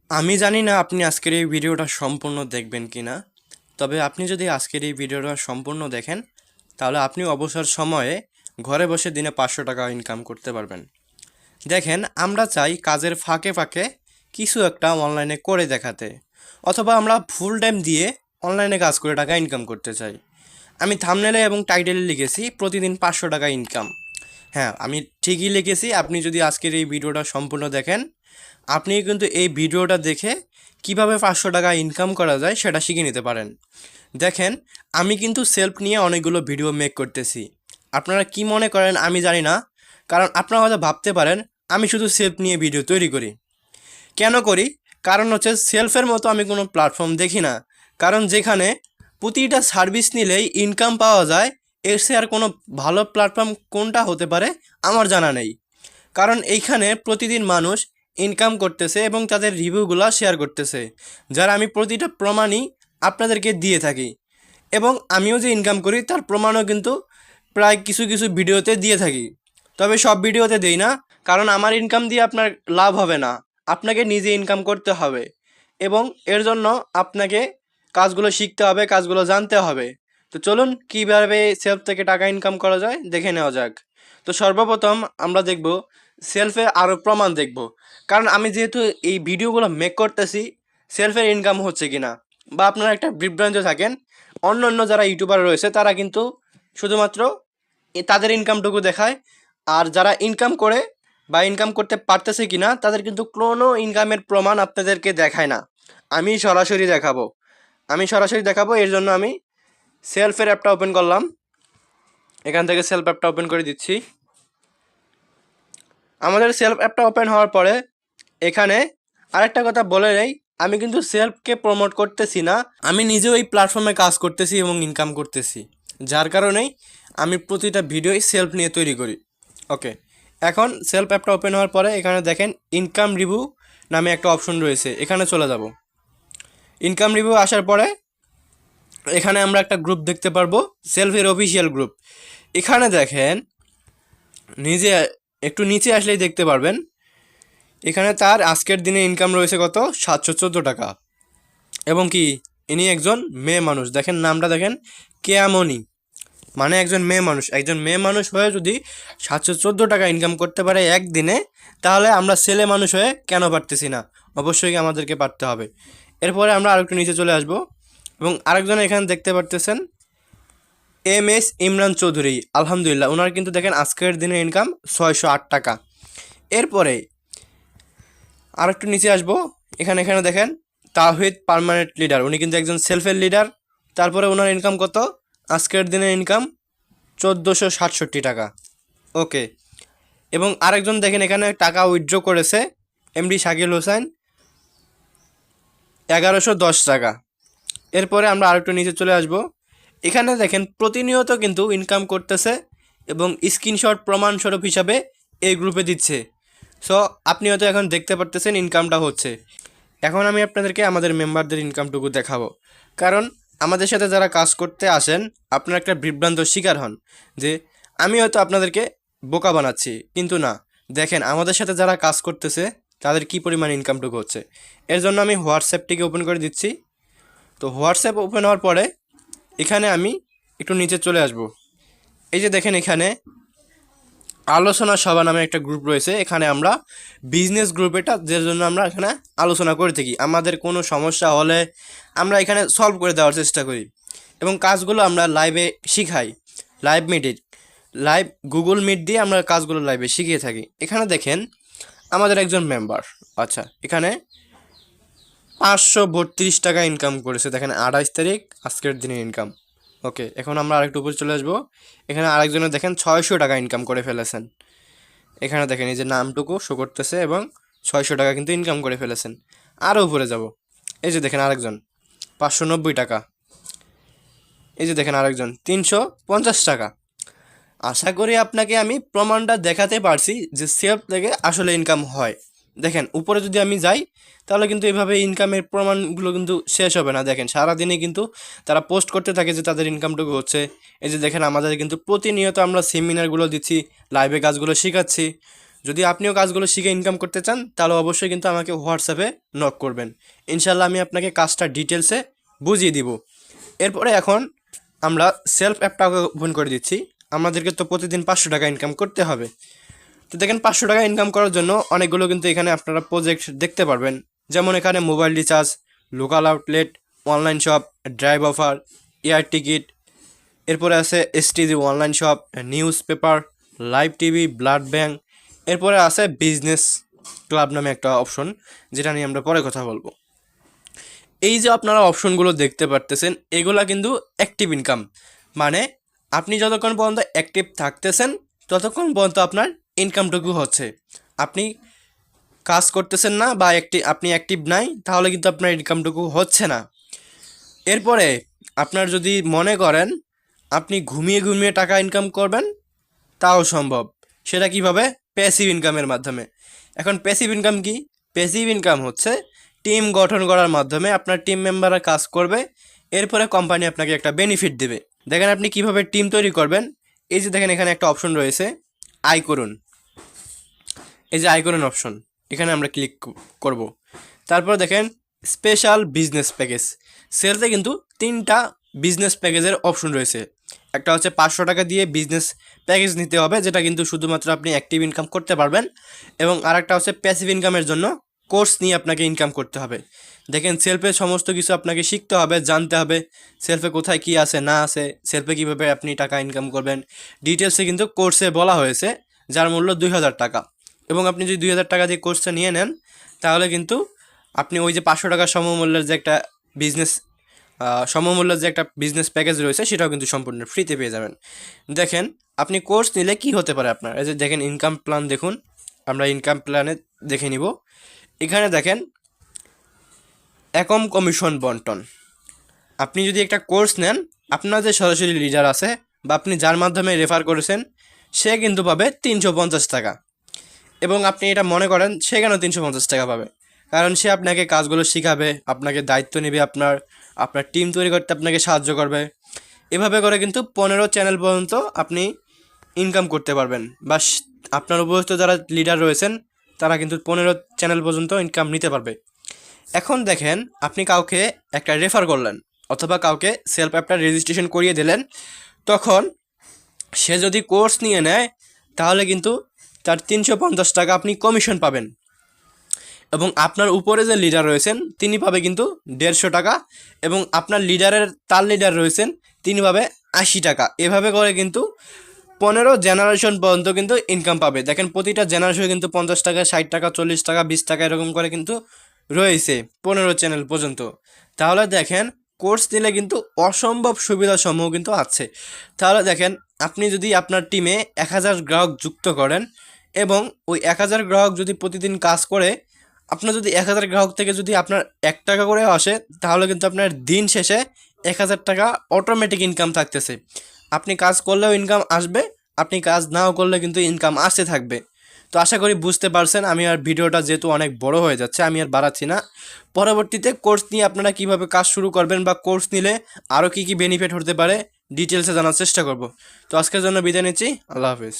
আমি জানি না আপনি আজকের এই ভিডিওটা সম্পূর্ণ দেখবেন কিনা, তবে আপনি যদি আজকের এই ভিডিওটা সম্পূর্ণ দেখেন তাহলে আপনি অবসর সময়ে ঘরে বসে দিনে 500 টাকা ইনকাম করতে পারবেন। দেখেন, আমরা চাই কাজের ফাঁকে ফাঁকে কিছু একটা অনলাইনে করে দেখাতে, অথবা আমরা ফুল টাইম দিয়ে অনলাইনে কাজ করে টাকা ইনকাম করতে চাই। আমি থাম্বনেলে এবং টাইটেলে লিখেছি প্রতিদিন 500 টাকা ইনকাম। হ্যাঁ, আমি ঠিকই লিখেছি। আপনি যদি আজকের এই ভিডিওটা সম্পূর্ণ দেখেন, আপনি কিন্তু এই ভিডিওটা দেখে কিভাবে 500 টাকা ইনকাম করা যায় সেটা শিখে নিতে পারেন। দেখেন, আমি কিন্তু সেলফ নিয়ে অনেকগুলো ভিডিও মেক করতেছি। আপনারা কি মনে করেন আমি জানি না, কারণ আপনারা হয়তো ভাবতে পারেন আমি শুধু সেলফ নিয়ে ভিডিও তৈরি করি। কেন করি? কারণ হচ্ছে সেলফের মতো আমি কোনো প্ল্যাটফর্ম দেখি না। কারণ যেখানে প্রতিটা সার্ভিস নিলেই ইনকাম পাওয়া যায়, এর চেয়ে আর কোনো ভালো প্ল্যাটফর্ম কোনটা হতে পারে আমার জানা নেই। কারণ এইখানে প্রতিদিন মানুষ ইনকাম করতেছে এবং তাদের রিভিউগুলো শেয়ার করতেছে, যারা আমি প্রতিটা প্রমাণই আপনাদেরকে দিয়ে থাকি। এবং আমিও যে ইনকাম করি তার প্রমাণও কিন্তু প্রায় কিছু কিছু ভিডিওতে দিয়ে থাকি, তবে সব ভিডিওতে দেই না। কারণ আমার ইনকাম দিয়ে আপনার লাভ হবে না, আপনাকে নিজে ইনকাম করতে হবে এবং এর জন্য আপনাকে কাজগুলো শিখতে হবে, কাজগুলো জানতে হবে। তো চলুন কীভাবে সেলফ থেকে টাকা ইনকাম করা যায় দেখে নেওয়া যাক। তো সর্বপ্রথম আমরা দেখব সেলফে আরও প্রমাণ দেখব, কারণ আমি যেহেতু এই ভিডিওগুলো মেক করতেছি সেলফের ইনকাম হচ্ছে কিনা, বা আপনারা একটা বিভ্রান্ত থাকেন। অন্য অন্য যারা ইউটিউবার রয়েছে তারা কিন্তু শুধুমাত্র তাদের ইনকামটুকু দেখায়, আর যারা ইনকাম করে বা ইনকাম করতে পারতেছে কিনা তাদের কিন্তু কোনো ইনকামের প্রমাণ আপনাদেরকে দেখায় না। আমি সরাসরি দেখাবো। এর জন্য আমি সেলফের অ্যাপটা ওপেন করলাম। এখান থেকে সেলফ অ্যাপটা ওপেন করে দিচ্ছি। আমাদের সেলফ অ্যাপটা ওপেন হওয়ার পরে এখানে আরেকটা কথা বলে নেই, আমি কিন্তু সেলফকে প্রমোট করতেছি না, আমি নিজেও এই প্ল্যাটফর্মে কাজ করতেছি এবং ইনকাম করতেছি, যার কারণেই আমি প্রতিটা ভিডিওই সেলফ নিয়ে তৈরি করি। ওকে, এখন সেলফ অ্যাপটা ওপেন হওয়ার পরে এখানে দেখেন ইনকাম রিভিউ নামে একটা অপশন রয়েছে, এখানে চলে যাব। ইনকাম রিভিউ আসার পরে এখানে আমরা একটা গ্রুপ দেখতে পারবো, সেলফের অফিসিয়াল গ্রুপ। এখানে দেখেন নিজে একটু নিচে আসলেই দেখতে পারবেন এখানে তার আজকের দিনে ইনকাম রয়েছে কত, 714 টাকা। এবং কি ইনি একজন মেয়ে মানুষ, দেখেন নামটা দেখেন, কেয়ামনি, মানে একজন মেয়ে মানুষ হয়ে যদি 714 টাকা ইনকাম করতে পারে একদিনে, তাহলে আমরা ছেলে মানুষ হয়ে কেন পারতেছি না? অবশ্যই আমাদেরকে পারতে হবে। এরপরে আমরা আরেকটু নিচে চলে আসব এবং আরেকজন এখানে দেখতে পারতেছেন MS ইমরান চৌধুরী, আলহামদুলিল্লাহ, ওনার কিন্তু দেখেন আজকের দিনে ইনকাম 608 টাকা। এরপরে আরেকটু নিচে আসবো, এখানে দেখেন তাওহিদ পার্মানেন্ট লিডার, উনি কিন্তু একজন সেলফের লিডার। তারপরে ওনার ইনকাম কত, আজকের দিনে ইনকাম 1467 টাকা। ওকে, এবং আরেকজন দেখেন এখানে টাকা উইথড্র করেছে, MD শাকিল হোসেন, 1110 টাকা। এরপরে আমরা আরেকটু নিচে চলে আসব, এখানে দেখেন প্রতিনিয়ত কিন্তু ইনকাম করতেছে এবং স্ক্রিনশট প্রমাণস্বরূপ হিসাবে এই গ্রুপে দিচ্ছে। সো আপনি হয়তো এখন দেখতে পারতেছেন ইনকামটা হচ্ছে। এখন আমি আপনাদেরকে আমাদের মেম্বারদের ইনকামটুকু দেখাবো, কারণ আমাদের সাথে যারা কাজ করতে আসেন আপনারা একটা বিভ্রান্ত শিকার হন যে আমি হয়তো আপনাদেরকে বোকা বানাচ্ছি, কিন্তু না, দেখেন আমাদের সাথে যারা কাজ করতেছে তাদের কি পরিমাণ ইনকামটুকু হচ্ছে। এর জন্য আমি হোয়াটসঅ্যাপটিকে ওপেন করে দিচ্ছি। তো হোয়াটসঅ্যাপ ওপেন হওয়ার পরে এখানে আমি একটু নিচে চলে আসব। এই যে দেখেন এখানে আলোচনা সভা নামে একটা গ্রুপ রয়েছে, এখানে আমরা বিজনেস গ্রুপ, এটা যার জন্য আমরা এখানে আলোচনা করে থাকি। আমাদের কোনো সমস্যা হলে আমরা এখানে সলভ করে দেওয়ার চেষ্টা করি এবং কাজগুলো আমরা লাইভে শিখাই। লাইভ গুগল মিট দিয়ে আমরা কাজগুলো লাইভে শিখিয়ে থাকি। এখানে দেখেন আমাদের একজন মেম্বার, আচ্ছা, এখানে 532 টাকা ইনকাম করেছে, দেখেন 28 তারিখ আজকের দিনে ইনকাম। ওকে, এখন আমরা আরেকটু উপরে চলে আসবো। এখানে আরেকজনের দেখেন 600 টাকা ইনকাম করে ফেলেছেন, এখানে দেখেন এই যে নামটুকু শো করতেছে এবং 600 টাকা কিন্তু ইনকাম করে ফেলেছেন। আরও উপরে যাব, এই যে দেখেন আরেকজন 590 টাকা, এই যে দেখেন আরেকজন 350 টাকা। আশা করি আপনাকে আমি প্রমাণটা দেখাতে পারছি যে সেলফ থেকে আসলে ইনকাম হয়। দেখেন উপরে যদি আমি যাই তাহলে কিন্তু এভাবে ইনকামের প্রমাণগুলো কিন্তু শেষ হবে না। দেখেন সারাদিনে কিন্তু তারা পোস্ট করতে থাকে যে তাদের ইনকামটুকু হচ্ছে। এই যে দেখেন আমাদের কিন্তু প্রতিনিয়ত আমরা সেমিনারগুলো দিচ্ছি, লাইভে কাজগুলো শেখাচ্ছি। যদি আপনিও কাজগুলো শিখে ইনকাম করতে চান তাহলে অবশ্যই কিন্তু আমাকে হোয়াটসঅ্যাপে নক করবেন, ইনশাল্লাহ আমি আপনাকে কাজটা ডিটেলসে বুঝিয়ে দিব। এরপরে এখন আমরা সেলফ অ্যাপটা ওপেন করে দিচ্ছি। আমাদেরকে তো প্রতিদিন 500 টাকা ইনকাম করতে হবে। তো দেখেন 500 টাকা ইনকাম করার জন্য অনেকগুলো কিন্তু এখানে আপনারা প্রজেক্ট দেখতে পারবেন, যেমন এখানে mobile recharge, local outlet, online shop, drive offer, air ticket, এরপরে আছে STG online shop, news paper, live TV, blood bank, এরপরে আছে বিজনেস ক্লাব নামে একটা অপশন, যেটা নিয়ে আমরা পরে কথা বলবো। এই যে আপনারা অপশনগুলো দেখতে পারতেছেন এগুলা কিন্তু অ্যাক্টিভ ইনকাম, মানে আপনি যতক্ষণ পর্যন্ত অ্যাক্টিভ থাকতেছেন ততক্ষণ পর্যন্ত আপনার ইনকামটুকু হচ্ছে। আপনি কাজ করতেছেন না বা আপনি অ্যাক্টিভ নাই তাহলে কিন্তু আপনার ইনকামটুকু হচ্ছে না। এরপরে আপনার যদি মনে করেন আপনি ঘুমিয়ে ঘুমিয়ে টাকা ইনকাম করবেন, তাও সম্ভব। সেটা কিভাবে? প্যাসিভ ইনকামের মাধ্যমে। এখন প্যাসিভ ইনকাম কি? প্যাসিভ ইনকাম হচ্ছে টিম গঠন করার মাধ্যমে আপনার টিম মেম্বাররা কাজ করবে, এরপরে কোম্পানি আপনাকে একটা বেনিফিট দেবে। দেখেন আপনি কিভাবে টিম তৈরি করবেন। এই যে দেখেন এখানে একটা অপশন রয়েছে আয় করুন, এই যে আয় করুন অপশন, এখানে আমরা ক্লিক করব। তারপর দেখেন স্পেশাল বিজনেস প্যাকেজ। সেলতে কিন্তু 3টা বিজনেস প্যাকেজের অপশন রয়েছে। একটা হচ্ছে 500 টাকা দিয়ে বিজনেস প্যাকেজ নিতে হবে, যেটা কিন্তু শুধুমাত্র আপনি অ্যাক্টিভ ইনকাম করতে পারবেন, এবং আরেকটা হচ্ছে প্যাসিভ ইনকামের জন্য কোর্স নিয়ে আপনাকে ইনকাম করতে হবে। দেখেন সেলফে সমস্ত কিছু আপনাকে শিখতে হবে, জানতে হবে সেলফে কোথায় কি আছে না আছে, সেলফে কীভাবে আপনি টাকা ইনকাম করবেন, ডিটেলসে কিন্তু কোর্সে বলা হয়েছে, যার মূল্য 2000 টাকা। এবং আপনি যদি 2000 টাকা দিয়ে কোর্সটা নিয়ে নেন তাহলে কিন্তু আপনি ওই যে 500 টাকার সমমূল্যের যে একটা বিজনেস প্যাকেজ রয়েছে সেটাও কিন্তু সম্পূর্ণ ফ্রিতে পেয়ে যাবেন। দেখেন আপনি কোর্স নিলে কি হতে পারে আপনার, এই যে দেখেন ইনকাম প্ল্যান দেখুন, আমরা ইনকাম প্ল্যানে দেখে নিব। এখানে দেখেন একম কমিশন বন্টন। আপনি যদি একটা কোর্স নেন, আপনার যে সরাসরি লিডার আছে বা আপনি যার মাধ্যমে রেফার করেছেন সে কিন্তু পাবে 350 টাকা, এবং আপনি এটা মনে করেন সে কেন 350 টাকা পাবে, কারণ সে আপনাকে কাজগুলো শিখাবে, আপনাকে দায়িত্ব নেবে, আপনার টিম তৈরি করতে আপনাকে সাহায্য করবে। এভাবে করে কিন্তু 15 চ্যানেল পর্যন্ত আপনি ইনকাম করতে পারবেন, বা আপনার উপস্থিত যারা লিডার রয়েছেন তারা কিন্তু 15 চ্যানেল পর্যন্ত ইনকাম নিতে পারবে। এখন দেখেন আপনি কাউকে একটা রেফার করলেন অথবা কাউকে সেলফ অ্যাপটা রেজিস্ট্রেশন করিয়ে দিলেন, তখন সে যদি কোর্স নিয়ে নেয় তাহলে কিন্তু তার 350 টাকা আপনি কমিশন পাবেন, এবং আপনার উপরে যে লিডার রয়েছেন তিনি পাবে কিন্তু 150 টাকা, এবং আপনার তার লিডার রয়েছেন তিনি পাবে 80 টাকা। এভাবে করে কিন্তু 15 জেনারেশন পর্যন্ত কিন্তু ইনকাম পাবে। দেখেন প্রতিটা জেনারেশনে কিন্তু 50 টাকা, 60 টাকা, 40 টাকা, 20 টাকা এরকম করে কিন্তু রয়েছে 15 চ্যানেল পর্যন্ত। তাহলে দেখেন কোর্স নিলে কিন্তু অসম্ভব সুবিধাসমূহ কিন্তু আছে। তাহলে দেখেন আপনি যদি আপনার টিমে 1000 গ্রাহক যুক্ত করেন, এবং ওই 1000 গ্রাহক যদি প্রতিদিন কাজ করে, আপনার যদি 1000 গ্রাহক থেকে যদি আপনার 1 টাকা করে আসে, তাহলে কিন্তু আপনার দিন শেষে 1000 টাকা অটোমেটিক ইনকাম থাকতেছে। আপনি কাজ করলেও ইনকাম আসবে, আপনি কাজ নাও করলে কিন্তু ইনকাম আসতে থাকবে। তো আশা করি বুঝতে পারছেন। আমি আর ভিডিওটা যেহেতু অনেক বড় হয়ে যাচ্ছে আমি আর বাড়াচ্ছি না। পরবর্তীতে কোর্স নিয়ে আপনারা কিভাবে কাজ শুরু করবেন বা কোর্স নিলে আরও কী কী বেনিফিট হতে পারে ডিটেলসে জানার চেষ্টা করব। তো আজকের জন্য বিদায় নিচ্ছি, আল্লাহ হাফিজ।